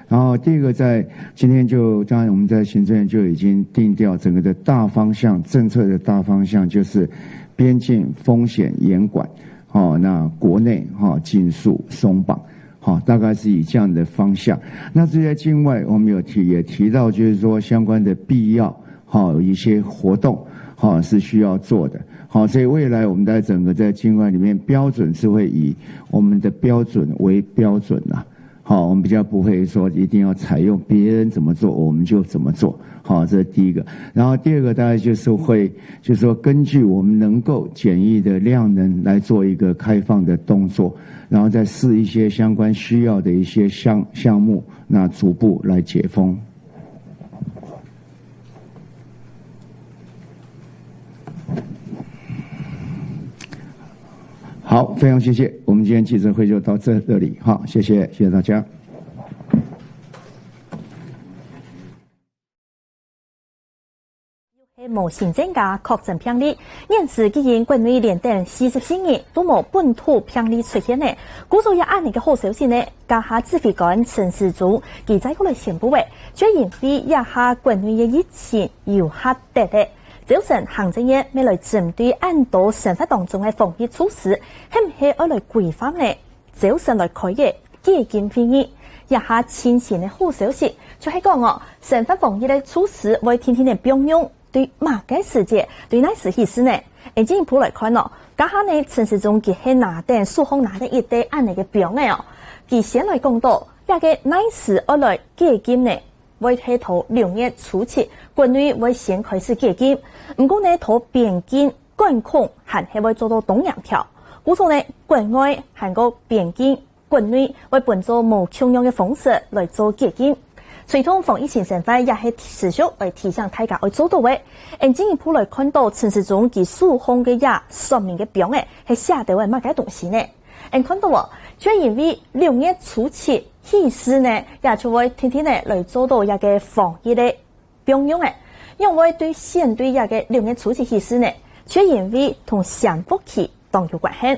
然后第一个在今天当然我们在行政院就已经定调整个的大方向，政策的大方向就是边境风险严管，那国内尽速松绑。大概是以这样的方向。那这些境外，我们也提到，就是说相关的必要，有一些活动，是需要做的。所以未来我们在整个在境外里面，标准是会以我们的标准为标准啦。我们比较不会说一定要采用别人怎么做我们就怎么做。这是第一个。然后第二个大概就是说根据我们能够检疫的量能来做一个开放的动作，然后再试一些相关需要的一些项目，那逐步来解封。好，非常谢谢我们。们今天记者会就到这里，好，谢谢大家。无新增加确诊病例，现时已经国内连等44日都无本土病例出现呢。故作也按呢个好消息呢，家下指挥官陈时中记者过来宣布话，虽然比一下国内的疫情有下跌的，早晨行政院未来针对按道生活当中的防疫措施，是唔是要来规范呢？早晨来开嘅基金会议。一下前线的好消息，就係講生活防疫的措施會天天的並用。对马嘅世界对那是意思呢？进一步来看家下呢陈时中佢係拿定數控拿定一啲按那個表嘅佢先來講到，一個那時我來基金呢，會係到6月初期，國內會先開始基金，唔過呢到邊境管控還係會做到東洋條，故此呢國外韓國邊境國內會本做無窮樣嘅方式來做基金。隨同防疫前成法也係持續來提醒大家要做到嘅。進一步來看到陳時中佢數控嘅也說明嘅表嘅係寫到係乜嘅東西呢？看到就因為6月初期起時呢，也就會天天呢來做到一個防疫嘅並用嘅，因為對相對一個6月初期起時呢，就因為同上福期當有關係。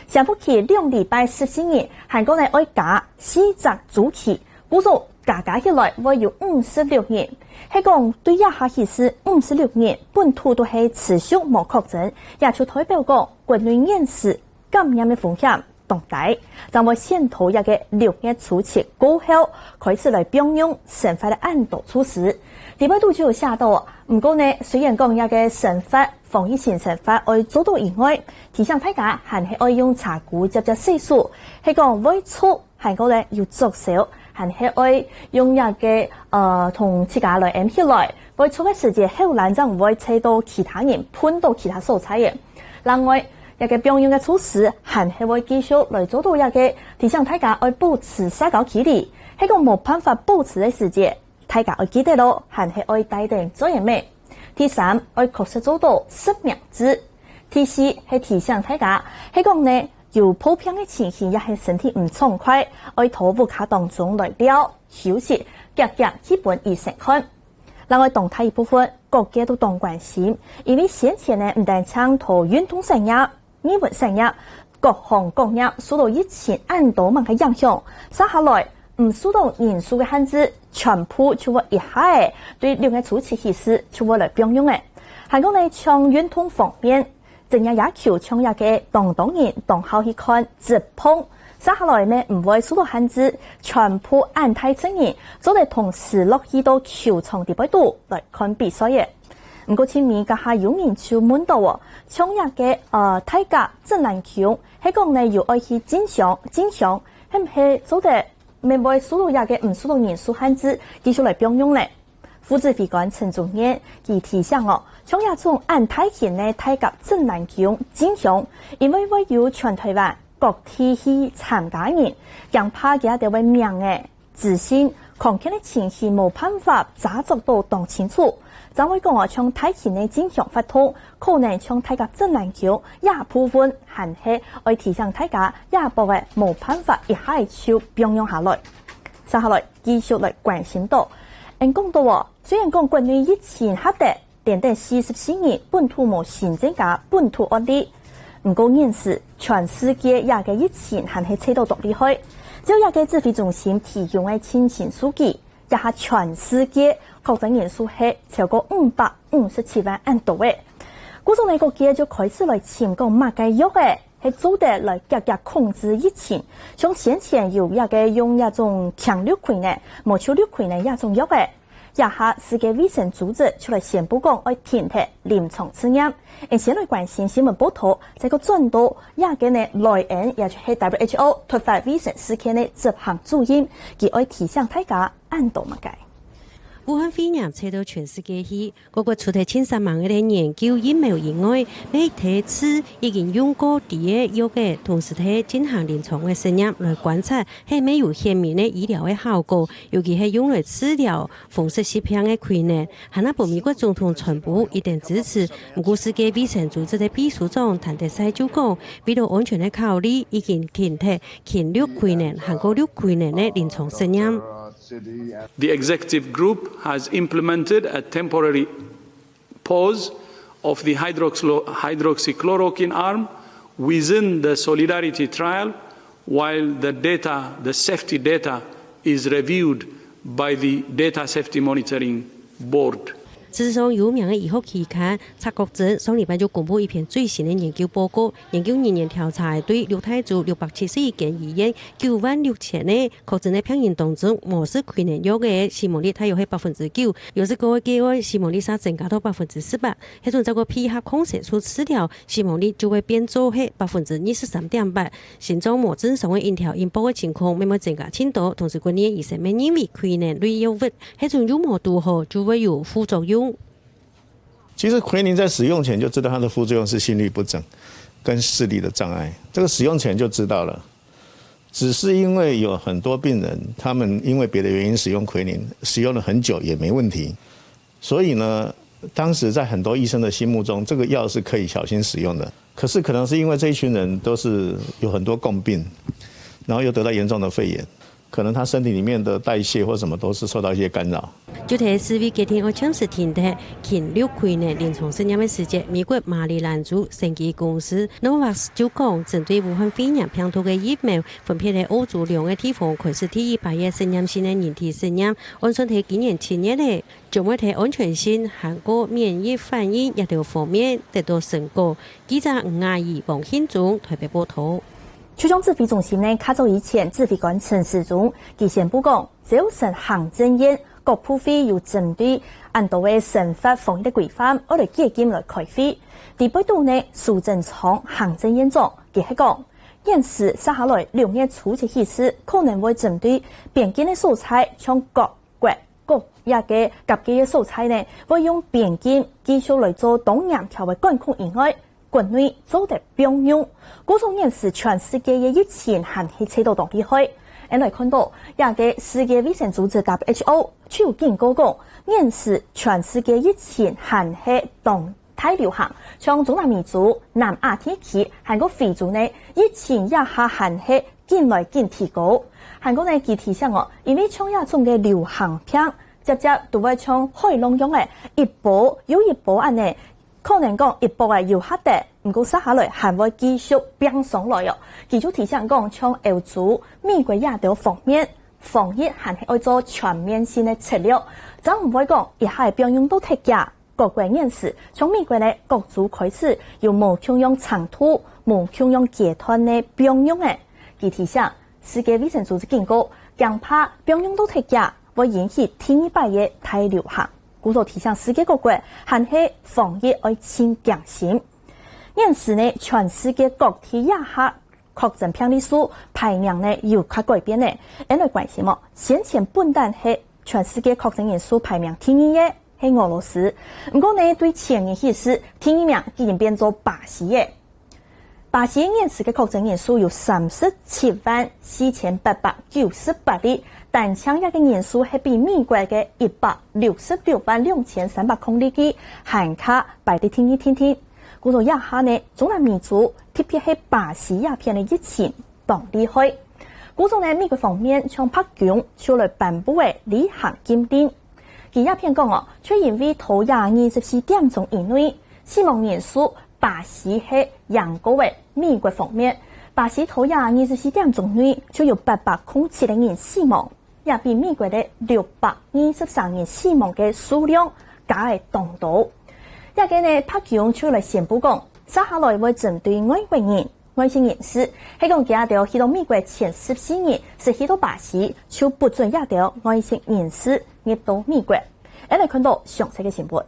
上福期2禮拜14日，韓國呢愛加4隻主期，故數加起來會有56人，係講對一下其實56人本土都係持續無確診，也就代表講國內現時感染嘅風險動大，但會先頭一個6月初期過後開始來並用生活嘅安導措施。禮拜度就有寫到，唔過呢雖然講一個生活防疫前生活要做到以外，提醒大家還係要用茶具接細數，係講會錯係講呢要足少。還係愛用一個同自家來 M 起來，會錯嘅時間後來就唔會踩到其他人判到其他素材嘅。另外一個並用嘅措施，還係會繼續來做到一個提醒大家愛保持社交距離，係個冇辦法保持嘅時間，大家愛記得咯，還係愛帶定做嘢咩？第三，愛確實做到實名制。第四係提醒大家，係講呢。有普遍嘅情形，也係身體唔暢快，愛到屋卡當中來了休息，夾基本醫生看。另外動態一部分，各界都當關心，因為先前呢唔但搶到運動產業、藝文產業、各行各業受到疫情按倒猛嘅影響，接下來唔受到人數嘅限制，全部就會一下對6月初期起時就會來並用嘅。韓國呢從運動方面。正日也求搶一個當人當好去看直碰，接下來呢唔會受到限制，全部按太正人，做嚟同時落去到球場地擺度來看比賽嘅。唔過前面家下有人就問到搶一個大甲正籃球，係講呢要愛去正常，係唔係做得未會受到一個唔受到人數限制，繼續來並用咧？副指揮官陳宗彥佢提醒從一種按太前的大甲正籃球正常，因為會有全台灣各地去參加人，讓怕佢哋會命嘅自信，抗擊的情緒冇辦法抓足到當清楚。就會講從太前的正常發通，可能從大甲正籃球也部分還係會提醒大家，也部分冇辦法一下就並用下來。接下來繼續來關心到，講到雖然講國內疫情下跌。連帶44日本土冇新增加本土案例，唔過現時全世界也嘅疫情還係扯到獨厲害。只有一個指揮中心提供嘅清醒數據，也係全世界確診人數係超過557萬人度嘅。嗰種呢個嘅就開始來潛講乜嘅藥嘅，係做得來夾控制疫情。從先前有一個用一種強氯喹呢、無抽氯喹呢一種藥嘅。一下世界衛生組織出來宣布講要停止臨床試驗，先來關心新聞報道，這個轉到一個呢來源，也就是 WHO 突發衛生事件的執行主任，佢要提醒大家按度乜嘅。武汉肺炎吹到全世界去，各国除了千3万个人研究疫苗以外，你睇次已经用过第一药嘅，同时睇进行临床嘅实验来观察系咪有显明嘅医疗嘅效果，尤其系用来治疗风湿疾病嘅困难。哈那部美国总统川普一定支持，不过世界卫生组织嘅秘书长谭德赛就讲，为了安全嘅考虑，已经停停6困难，韩国6困难嘅临床实验。The executive group has implemented a temporary pause of the hydroxychloroquine arm within the Solidarity trial, while the safety data is reviewed by the Data Safety Monitoring Board. 事实上，有名的医学期刊《察觉症》上礼拜就公布一篇最新的研究报告，研究年调查对六泰州671间医院96000的确诊的病人当中，无是困难药的死亡率大约系9%，又是个计划死亡率增加到4%。迄种这个配合抗生素治疗，死亡率就会变做系23.8%。心脏无正常的引条引爆的情况，慢慢增加程度，同时关键医生们认为困难类药物，迄种用模度好就会有副作用。其实奎宁在使用前就知道它的副作用是心律不整跟视力的障碍，这个使用前就知道了。只是因为有很多病人，他们因为别的原因使用奎宁，使用了很久也没问题，所以呢，当时在很多医生的心目中，这个药是可以小心使用的。可是可能是因为这一群人都是有很多共病，然后又得到严重的肺炎。可能他身体里面的代谢或什么都是受到一些干扰。就睇4月幾天，我將是停的近6困難臨床實驗嘅時節，美國馬里蘭州生技公司 Novavax 就講，針對武漢肺炎病毒嘅疫苗，分別喺歐洲兩個地方開始第100日實驗性嘅人體實驗，按算喺今年7月咧，將會喺安全性、韓國免疫反應一條方面得到成果。記者吳亞儀、王慶忠台北報道。區中指揮中心呢，較早以前指揮官陳時中佢宣布講，早晨行政院各部會要針對按照嘅審法防疫的規範，我哋基金來開會。第八度呢，蘇貞昌行政院長佢係講，現時接下來6月初嘅起始，可能會針對邊境嘅素材，像各國各也嘅甲基嘅素材呢，會用邊境繼續來做東洋條嘅管控以外。國內做得並用，嗰種現時全世界嘅疫情還係扯到當地去。我哋看到，也嘅世界衛生組織 WHO 就警告講，現時全世界疫情還係當大流行，像中南美洲、南亞地區，韓國非洲呢，疫情也下還係漸來漸提高。韓國呢，佢提醒我，因為像一種嘅流行病，接都會像海浪樣嘅一波又一波安呢。可能講一波有黑的，唔過接下來還會繼續變上來哦。佢就提醒講，從歐洲、美國亞洲方面，防疫還係要做全面性的策略，就唔會講一下變用都踢假。各國人士從美國咧各族開始，有無強用長途、無強用集團的變用嘅。佢提醒世界衛生組織警告，驚怕變用都踢假，會引起第2波嘅大流行。故作提醒世界各國，還係防疫要請強心。現時呢，全世界各地也下確診病例數排名呢有較改變呢。因為關心先前本單係全世界確診人數排名第2嘅係俄羅斯，不過呢對前年起時第1名已經變做巴西嘅。巴西現時嘅確診人數有374898例。但搶一嘅人數係比美國嘅1662300例還卡排第第2。故作一下呢，中南美洲特別係巴西鴉片嘅疫情當厲害。故作呢美國方面從北京出來頒布嘅旅行禁令，佢鴉片講卻因為頭24點鐘以內死亡人數，巴西係贏過嘅美國方面，巴西頭24點鐘內就有807人死亡。也比美國的623人死亡嘅數量加係當多。一個呢，北京出來宣布講，接下來會針對外國人、外籍人士，係講佢哋去到美國前14日是去到巴西，就不准佢哋外籍人士入到美國。我哋看到詳細嘅新聞。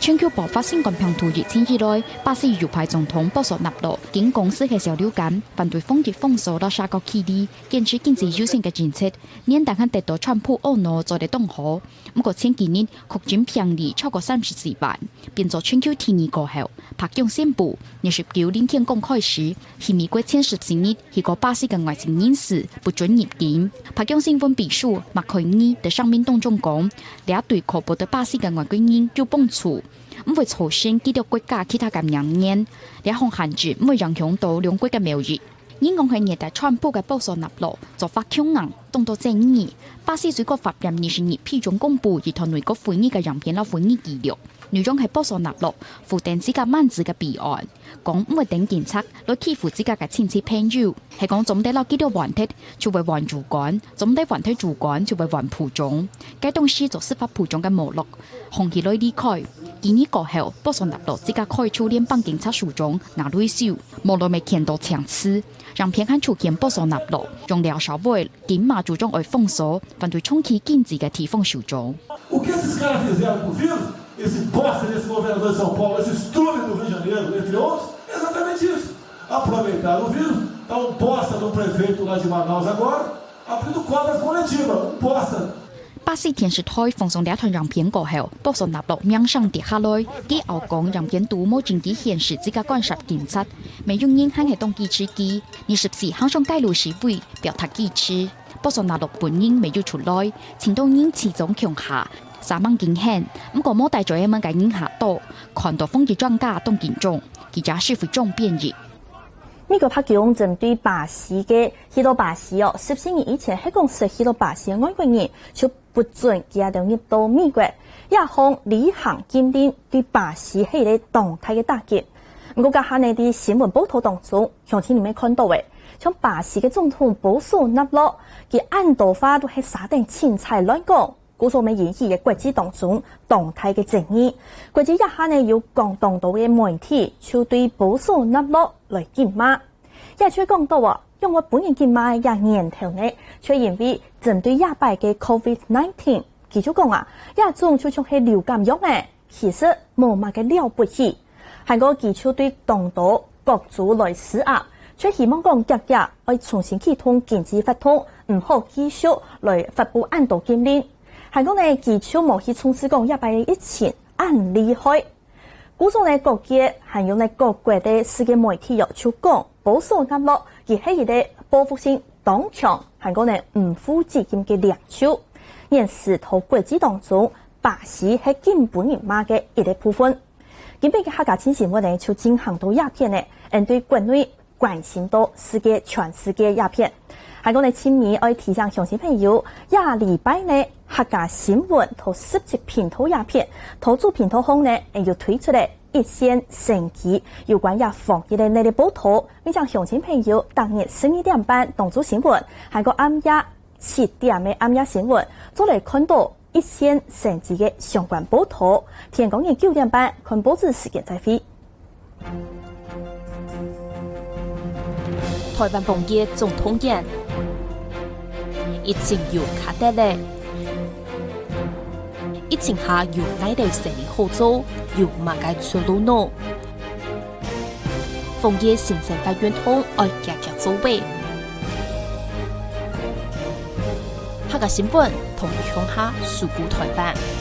全球爆发新冠病毒疫情以來，巴西右派總統波索納羅經公司嘅小流感，反對封疫封鎖到沙國基地，堅持經濟優先嘅政策，年但係得到川普奧諾做嘅當好。不過前幾年確診病例超過34萬，變作全球第二個後，白宮宣布29年天公開始，喺美國前14日去過巴西嘅外籍人士不准入境。白宮新聞秘書麥凱爾喺上面當中講，兩對確保到巴西嘅外國人要幫助。唔會造成幾多國家其他感染源，呢項限制唔會影響到兩國嘅貿易。英國係熱帶川普嘅波索納羅做法強硬，動到爭議。巴西最高法院22日批准公布與同美國會議嘅樣片啦會議記錄，內容係波索納羅負定自家萬字嘅備案，講唔會等檢測來欺負自家嘅親戚朋友，係講總得攞幾多問題就會還主管，總得問題主管就會還蒲總，該東西就司法蒲總嘅目錄，紅起來離開。建議過後，波索納羅自家開出聯邦警察署長拿雷修，無論未見到槍刺，讓偏袒出現波索納羅用療效會檢馬主張為封鎖，反對重啟經濟嘅提風署長。O que esses caras fizeram com o vírus? Esse bosta desse governador de São Paulo, esse estrume do Rio de Janeiro, entre outros, exatamente isso. Aproveitaram o vírus, tá um bosta do prefeito lá de Manaus agora, abrindo quadras coletivas, bosta. 巴西電視台放送兩段樣片過後，波索納羅面上跌下來，佢後講樣片都冇證據顯示自家干涉警察，沒用人行係動機之機，24行上街路示威表達支持。波索納羅本人沒有出來，前度人始終強下3萬驚險，不過冇帶咗一蚊嘅人下多，看到風紀專家都緊張，記者是非常變異。美國白宮針對巴西嘅許多巴西14年以前係講實許多巴西嘅外國人就不准佢哋入到美國，也向履行禁令對巴西係個動態嘅打擊。不過家下呢啲新聞報道當中，向前裡面看到嘅，像巴西嘅總統波索納羅，佢按道法都係撒定青菜亂講。故所未引起嘅國際當中動態嘅爭議，國際一下呢有廣東道嘅媒體就對波索納羅來檢罵，也卻講到話，用我本人檢罵也年頭呢，卻因為針對亞敗嘅 COVID-19， 佢就講啊，亞種就像係流感藥呢，其實冇乜嘅了不起，韓國佢就對東道各族來施壓，卻希望講日日可以重新啟動經濟發展，唔好繼續來發布按道禁令。韓國呢，技巧冇去從事講100以前很厲害。故所呢，各界還有呢各國的世界媒體就講，波索納羅佢係一個報復性當強，韓國呢唔負責任嘅領袖。現時頭國際當中，巴西係基本人馬嘅一個部分。今邊嘅客家親新聞呢，就進行到鴉片呢，對國內關心到全世界鴉片。韓國呢，前面我提醒鄉親朋友，禮拜呢客家新聞同17頻道鴉片，投資頻道後呢，又推出嚟一線升級有關也防疫的呢啲報道，並將鄉親朋友當日12點半動作新聞，韓國暗夜7點嘅暗夜新聞，做嚟看到一線升級嘅相關報道。天公日9點半看報紙時間再會。台灣防疫總統演，疫情又卡得咧，疫情下又哪地生意好做，又馬該出路呢？防疫行政法院通愛夾夾做位，客家新聞同鄉下數據台灣。